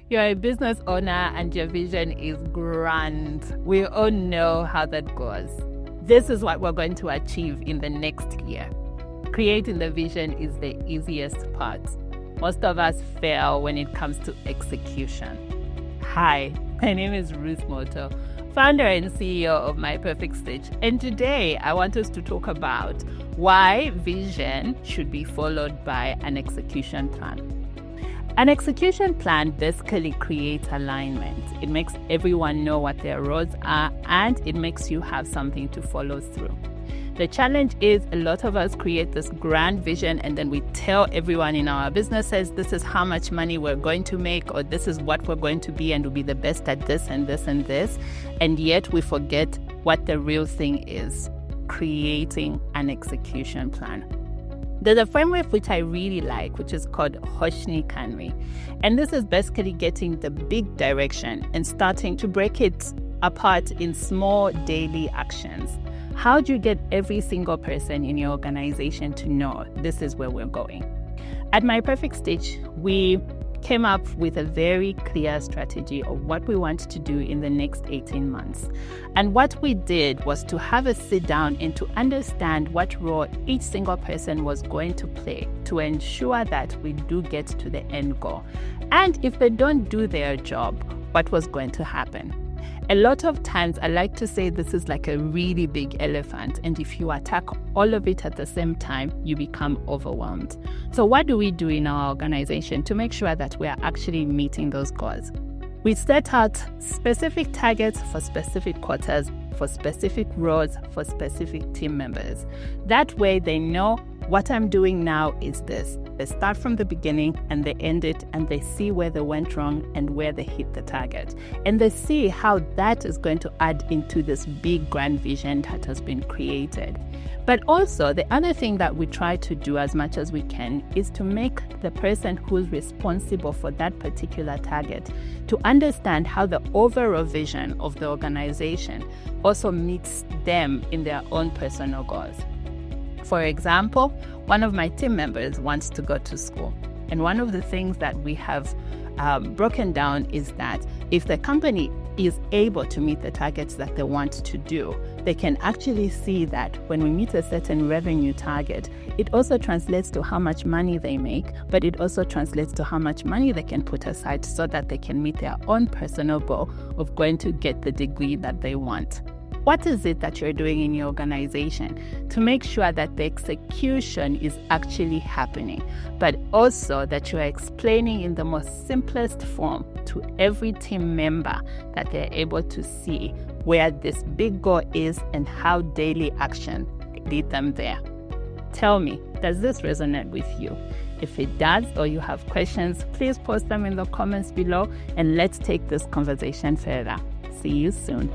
You're a business owner and your vision is grand. We all know how that goes. This is what we're going to achieve in the next year. Creating the vision is the easiest part. Most of us fail when it comes to execution. Hi, my name is Ruth Mooto, founder and CEO of My Perfect Stitch. And today I want us to talk about why vision should be followed by an execution plan. An execution plan basically creates alignment. It makes everyone know what their roles are, and it makes you have something to follow through. The challenge is a lot of us create this grand vision and then we tell everyone in our businesses, this is how much money we're going to make, or this is what we're going to be, and we'll be the best at this and this and this. And yet we forget what the real thing is: creating an execution plan. There's a framework which I really like, which is called Haudenosaunee. And this is basically getting the big direction and starting to break it apart in small daily actions. How do you get every single person in your organization to know this is where we're going? At My Perfect Stitch, we came up with a very clear strategy of what we want to do in the next 18 months. And what we did was to have a sit down and to understand what role each single person was going to play to ensure that we do get to the end goal. And if they don't do their job, what was going to happen? A lot of times I like to say this is like a really big elephant, and if you attack all of it at the same time, you become overwhelmed. So what do we do in our organization to make sure that we are actually meeting those goals? We set out specific targets for specific quarters, for specific roles, for specific team members. That way they know what I'm doing now is this. They start from the beginning and they end it, and they see where they went wrong and where they hit the target. And they see how that is going to add into this big grand vision that has been created. But also the other thing that we try to do as much as we can is to make the person who's responsible for that particular target to understand how the overall vision of the organization also meets them in their own personal goals. For example, one of my team members wants to go to school. And one of the things that we have broken down is that if the company is able to meet the targets that they want to do, they can actually see that when we meet a certain revenue target, it also translates to how much money they make, but it also translates to how much money they can put aside so that they can meet their own personal goal of going to get the degree that they want. What is it that you're doing in your organization to make sure that the execution is actually happening, but also that you're explaining in the most simplest form to every team member that they're able to see where this big goal is and how daily action lead them there? Tell me, does this resonate with you? If it does, or you have questions, please post them in the comments below and let's take this conversation further. See you soon.